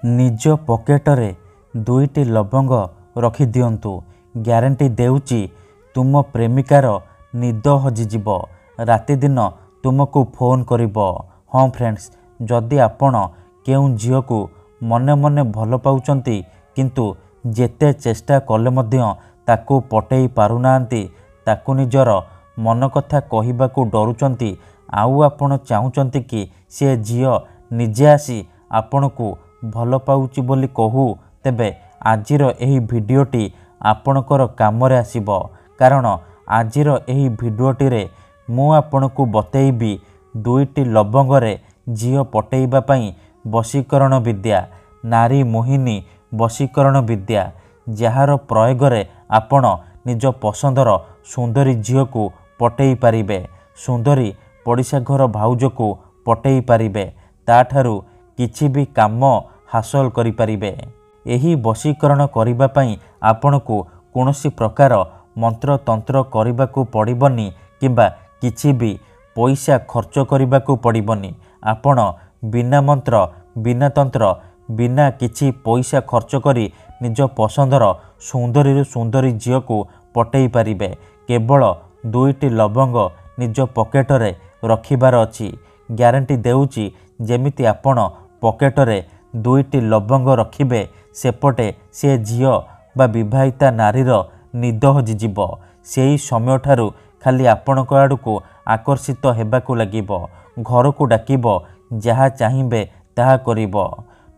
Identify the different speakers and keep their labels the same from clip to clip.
Speaker 1: निज पॉकेटरे दुईटी लवंग रखिदियंतु। ग्यारंटी देउची तुम प्रेमिकार निद हजिजिब, राति दिन तुमको फोन करिब। हाँ फ्रेंड्स, जदि आपण केउ झील को मने मने भल पाउचंती किंतु जेते चेष्टा कले मध्य ताकू पटेई पारुनांती, ताकू निजर मन कथा कहिबाकू डरुचंती, आउ आपण चाहुचंती कि से झील निजे आसी आपणकू भल पाउची बोली कहू, तेबे आजिर एही भिडियोटी आपणकर कामरे आसीबो। कारण आजिर एही भिडियोटी रे मु आपणकू बतेइबी दुईटी लवंगरे झील पटेइबा पई वशीकरण विद्या, नारी मोहिनी वशीकरण विद्या, जार प्रयोगरे आपण निज पसंदर सुंदरी झील को पटेई पारिबे, सुंदरी पड़िशा घर भाउज को पटेई पारिबे, ताठारु किछि भी काम हासिल करि पारिबे। एही वशीकरण करिबा पई आपणकू कोनोसी प्रकार मंत्र तंत्र करिबाकू पड़िबनी किंबा किछि भी पैसा खर्च करिबाकू पड़िबनी। आपण बिना मंत्र बिना तंत्र बिना किछि पैसा खर्च करी निज पसंदर सुंदरी सुंदरी झील को पटेई पारिबे। केवल दुईटी लवंग निज पॉकेटरे रखिबार अछि। ग्यारंटी देउची जेमिति आपण पॉकेटरे दुईटी लवंग रखिबे, सेपटे से झील बा विवाहिता नारीर निद हजिजिब। सेही समय ठारू खाली आपणक आड़कू आकर्षित हेबाकू लागिब, घर को डाकिब, जहाँ चाहिए ताहा करिब।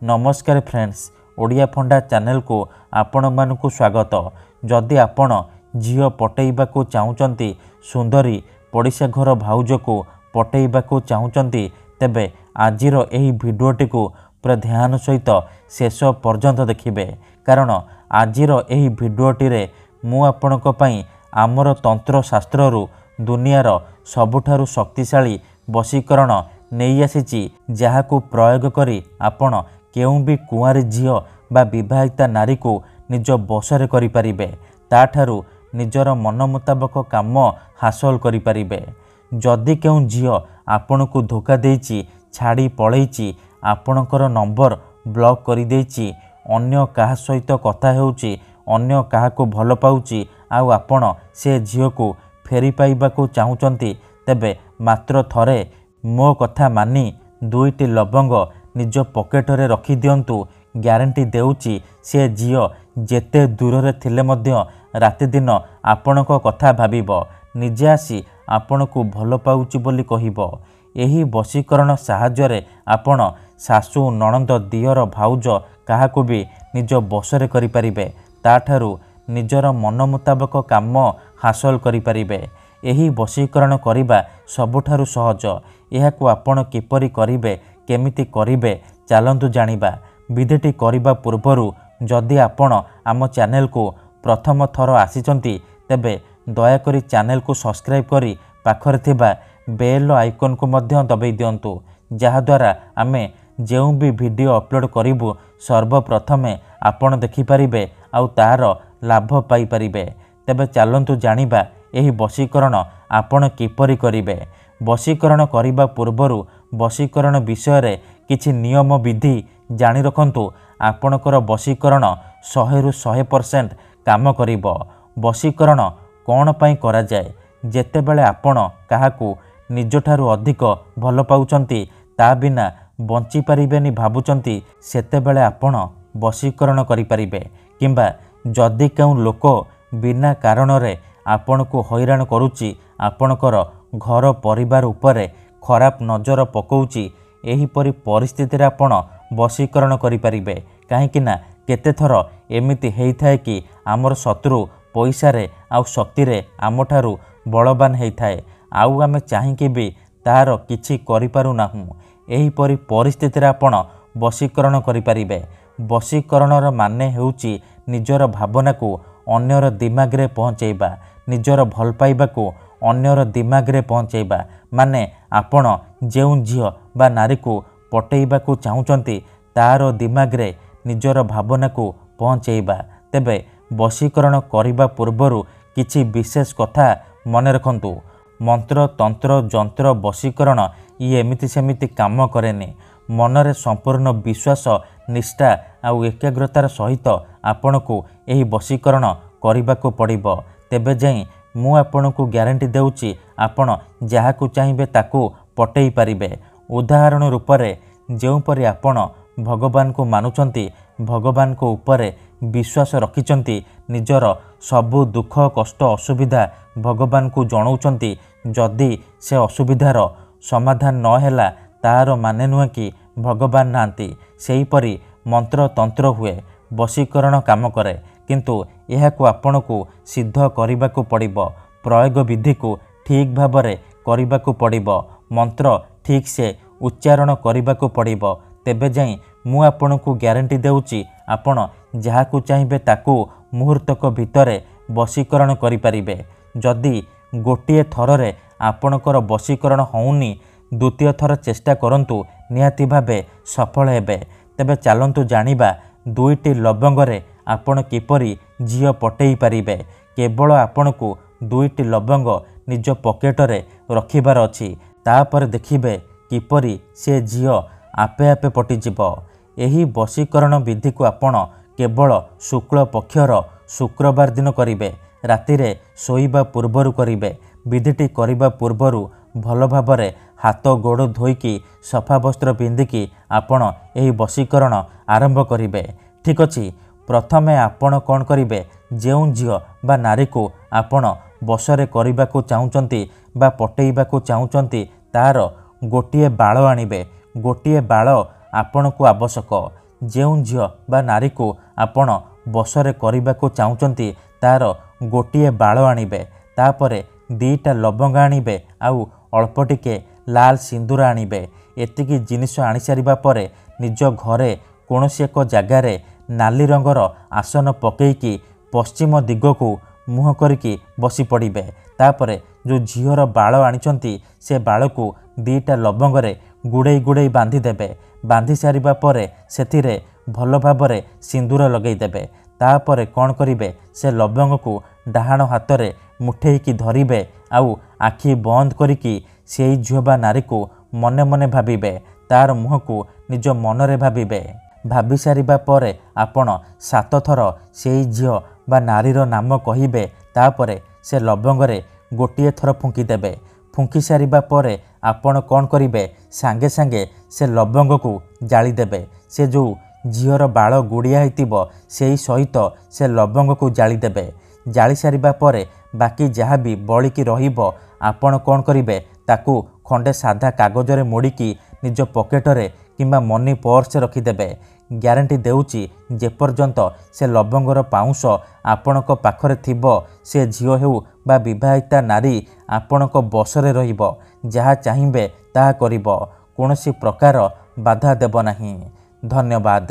Speaker 1: नमस्कार फ्रेंड्स, ओडिया फंडा चैनल को आपण मानकू स्वागत। जदि आपण झील पटेइबाकू चाहुचंती, सुंदरी पड़िशा घर भाउज को पटेइबाकू चाहुचंती, तेबे आजिर एही भिडियोटी को पूरा ध्यान सहित शेष पर्यंत देखिबे। कारण आजिर एही भिडियोटी रे मु आपणक पई आमर तंत्र शास्त्ररू दुनियार सबुठारु शक्तिशाली वशीकरण नहीं आसीची, जहाकू प्रयोग करी आपण केउ भी कुआरी झील बा विवाहिता नारी को निज बसरे करि पारिबे, ताठारु निजर मन मुताबक काम हासिल करि पारिबे। जदि केउ झील आपणकू धोखा देइची, छाड़ी पळेइची, आपणकर नंबर ब्लॉक करि देइची, अन्य काहा सहित कथा हेउची, अन्य काहाकू भल पाउची, आउ आपण से झील को फेरी पाइबाकू चाहुचंती, तेबे मात्र थरे मो कथा मानी दुईटी लवंग निज पॉकेटरे रखि दियंतु। ग्यारंटी देउची से झील जेते दूर थिले मध्य राति दिन आपणक कथा भाबिब, निजे आसी आपणकू भल पाउची बोली कहिब। एही वशीकरण साहाय्य आपण सासू नणंद दियर भाउज काहाकू भी निज बसरे करि पारिबे, ताठारु निजर मन मुताबक काम हासिल करि पारिबे। एही वशीकरण करिबा सबुठारु सहज। एहाकू आपण किपरि करिबे, केमिति करिबे, चालंतु जानिबा। विधिटी करिबा पूर्वरु जदि आपण आम चैनल को प्रथम थर आसीचंती, तेबे दयाकरी चैनल को सब्सक्राइब करी पाखरे थिबा बेल आइकन को मध्य दबाई दियंतु, जहाद्वारा आमे जेउ भी वीडियो अपलोड करिबु सर्वप्रथमे आपण देखि पारिबे आउ तार लाभ पाई पारिबे। तेबे चालंतु जानिबा एही वशीकरण आपण किपरि करिबे। वशीकरण करिबा पूर्वरु वशीकरण विषय रे किछि नियम विधि जानि रखंतु। आपणकर वशीकरण 100 रु 100% काम करिबो। वशीकरण कोन पई करा जाय? जेतेबेले आपण काहाकू निजठारु अधिक भल पाउचंती, ता बिना बंची पारिबेनी भाबुचंती, सेतेबेले आपण वशीकरण करि पारिबे। किंबा जदि केउ लोक बिना कारण रे आपण को हैरान करूची, आपणकर घर परिवार उपरे खराब नजर पकाउची, एही परि परिस्थिति रे आपण वशीकरण करि पारिबे। काहेकि ना केते थर एमिति हेइथाय कि आमर शत्रु पैसा रे आउ शक्ति रे आमठारु बलवान हेइथाय, आउ आमे चाहिकि भी तार किछि करि पारु नाहु। एही परि परिस्थिति रे आपण वशीकरण करि पारिबे। वशीकरणर माने हेउची निजर भावना को अन्यर दिमाग रे पहुंचेबा, निजर भल पाइबा को अन्यर दिमाग रे पहुंचेबा। माने आपण जेउ झील बा नारी को पटेइबा को चाहुचंती, तार दिमाग रे निजर भावना को पहुंचेबा। तेबे वशीकरण करिबा पूर्वरु किछि विशेष कथा मने रखंतु। मंत्र तंत्र जंत्र वशीकरण ये एमिति सेमिति काम करेनि। मनरे संपूर्ण विश्वास निष्ठा आउ एकाग्रतार सहित आपणକୁ ଏହି ବଶୀକରଣ କରିବାକୁ ପଡ଼ିବ। ତେବେ ଯାଇ ମୁଁ ଆପଣଙ୍କୁ ଗ୍ୟାରେଣ୍ଟି ଦେଉଛି ଆପଣ ଯାହାକୁ ଚାହିଁବେ ତାକୁ ପଟେଇ ପାରିବେ। ଉଦାହରଣ ରୂପରେ ଯେଉଁପରି ଆପଣ ଭଗବାନଙ୍କୁ ମାନୁଛନ୍ତି, ଭଗବାନଙ୍କ ଉପରେ ବିଶ୍ୱାସ ରଖିଛନ୍ତି, ନିଜର ସବୁ ଦୁଃଖ କଷ୍ଟ ଅସୁବିଧା ଭଗବାନଙ୍କୁ ଜଣାଉଛନ୍ତି, ଯଦି ସେ ଅସୁବିଧାର ସମାଧାନ ନ ହେଲା ତାହାର ମାନେ ନୁହେଁ କି ଭଗବାନ ନାହାନ୍ତି। ସେହିପରି ମନ୍ତ୍ର ତନ୍ତ୍ର ହୁଏ, ବଶୀକରଣ କାମ କରେ, କିନ୍ତୁ ଏହାକୁ ଆପଣଙ୍କୁ ସିଦ୍ଧ କରିବାକୁ ପଡ଼ିବ। ପ୍ରୟୋଗ ବିଧିକୁ ଠିକ୍ ଭାବରେ କରିବାକୁ ପଡ଼ିବ, ମନ୍ତ୍ର ଠିକ୍ ସେ ଉଚ୍ଚାରଣ କରିବାକୁ ପଡ଼ିବ। ତେବେ ଯାଇ ମୁଁ ଆପଣଙ୍କୁ ଗ୍ୟାରେଣ୍ଟି ଦେଉଛି ଆପଣ ଯାହାକୁ ଚାହିଁବେ ତାକୁ ମୁହୂର୍ତ୍ତକ ଭିତରେ ବଶୀକରଣ କରିପାରିବେ। ଯଦି ଗୋଟିଏ ଥରରେ ଆପଣଙ୍କର ବଶୀକରଣ ହେଉନି, ଦ୍ୱିତୀୟ ଥର ଚେଷ୍ଟା କରନ୍ତୁ, ନିହାତି ଭାବେ ସଫଳ ହେବେ। ତେବେ ଚାଲନ୍ତୁ ଜାଣିବା 2ଟି ଲବଙ୍ଗରେ ଆପଣ କିପରି ଝିଅ ପଟେଇ ପାରିବେ। କେବଳ ଆପଣଙ୍କୁ 2ଟି ଲବଙ୍ଗ ନିଜ ପକେଟରେ ରଖିବାର ଅଛି। ତାପରେ ଦେଖିବେ କିପରି ସେ ଝିଅ ଆପେ ଆପେ ପଟିଯିବ। ଏହି ବଶୀକରଣ ବିଧିକୁ ଆପଣ କେବଳ ଶୁକ୍ଳ ପକ୍ଷର ଶୁକ୍ରବାର ଦିନ କରିବେ। ରାତିରେ ଶୋଇବା ପୂର୍ବରୁ କରିବେ। ବିଧିଟି କରିବା ପୂର୍ବରୁ ଭଲ ଭାବରେ ହାତ ଗୋଡ଼ ଧୋଇକି ସଫା ବସ୍ତ୍ର ପିନ୍ଧିକି ଆପଣ ଏହି ବଶୀକରଣ ଆରମ୍ଭ କରିବେ। ଠିକ୍ ଅଛି। ପ୍ରଥମେ ଆପଣ କ'ଣ କରିବେ, ଯେଉଁ ଝିଅ ବା ନାରୀକୁ ଆପଣ ବଶରେ କରିବାକୁ ଚାହୁଁଛନ୍ତି ବା ପଟେଇବାକୁ ଚାହୁଁଛନ୍ତି ତାର ଗୋଟିଏ ବାଳ ଆଣିବେ। ଗୋଟିଏ ବାଳ ଆପଣଙ୍କୁ ଆବଶ୍ୟକ। ଯେଉଁ ଝିଅ ବା ନାରୀକୁ ଆପଣ ବଶରେ କରିବାକୁ ଚାହୁଁଛନ୍ତି ତାର ଗୋଟିଏ ବାଳ ଆଣିବେ। ତାପରେ 2ଟା ଲବଙ୍ଗ ଆଣିବେ ଆଉ ଅଳ୍ପ ଟିକେ ଲାଲ ସିନ୍ଦୁର ଆଣିବେ। ଏତିକି ଜିନିଷ ଆଣିସାରିବା ପରେ ନିଜ ଘରେ କୌଣସି ଏକ ଜାଗାରେ ନାଲି ରଙ୍ଗର ଆସନ ପକେଇକି ପଶ୍ଚିମ ଦିଗକୁ ମୁହଁ କରିକି ବସି ପଡ଼ିବେ। ତାପରେ ଯେଉଁ ଝିଅର ବାଳ ଆଣିଛନ୍ତି ସେ ବାଳକୁ 2ଟା ଲବଙ୍ଗରେ ଗୁଡ଼େଇ ଗୁଡ଼େଇ ବାନ୍ଧି ଦେବେ। ବାନ୍ଧି ସାରିବା ପରେ ସେଥିରେ ଭଲ ଭାବରେ ସିନ୍ଦୁର ଲଗାଇଦେବେ। ତାପରେ କ'ଣ କରିବେ, ସେ ଲବଙ୍ଗକୁ ଡାହାଣ ହାତରେ ମୁଠେଇକି ଧରିବେ ଆଉ ଆଖି ବନ୍ଦ କରିକି ସେଇ ଝିଅ ବା ନାରୀକୁ ମନେ ମନେ ଭାବିବେ। ତାର ମୁହଁକୁ ନିଜ ମନରେ ଭାବିବେ। ଭାବି ସାରିବା ପରେ ଆପଣ 7 ଥର ସେଇ ଝିଅ ବା ନାରୀର ନାମ କହିବେ। ତାପରେ ସେ ଲବଙ୍ଗରେ ଗୋଟିଏ ଥର ଫୁଙ୍କିଦେବେ। ଫୁଙ୍କି ସାରିବା ପରେ ଆପଣ କ'ଣ କରିବେ, ସାଙ୍ଗେ ସାଙ୍ଗେ ସେ ଲବଙ୍ଗକୁ ଜାଳିଦେବେ। ସେ ଯେଉଁ ଝିଅର ବାଳ ଗୁଡ଼ିଆ ହେଇଥିବ ସେଇ ସହିତ ସେ ଲବଙ୍ଗକୁ ଜାଳିଦେବେ। ଜାଳି ସାରିବା ପରେ ବାକି ଯାହା ବି ବଳିକି ରହିବ ଆପଣ କ'ଣ କରିବେ, ତାକୁ ଖଣ୍ଡେ ସାଧା କାଗଜରେ ମୋଡ଼ିକି ନିଜ ପକେଟରେ କିମ୍ବା ମନି ପର୍ସରେ ରଖିଦେବେ। ଗ୍ୟାରେଣ୍ଟି ଦେଉଛି ଯେପର୍ଯ୍ୟନ୍ତ ସେ ଲବଙ୍ଗର ପାଉଁଶ ଆପଣଙ୍କ ପାଖରେ ଥିବ ସେ ଝିଅ ହେଉ ବା ବିବାହିତା ନାରୀ ଆପଣଙ୍କ ବଶରେ ରହିବ। ଯାହା ଚାହିଁବେ ତାହା କରିବ, କୌଣସି ପ୍ରକାର ବାଧା ଦେବ ନାହିଁ। ଧନ୍ୟବାଦ।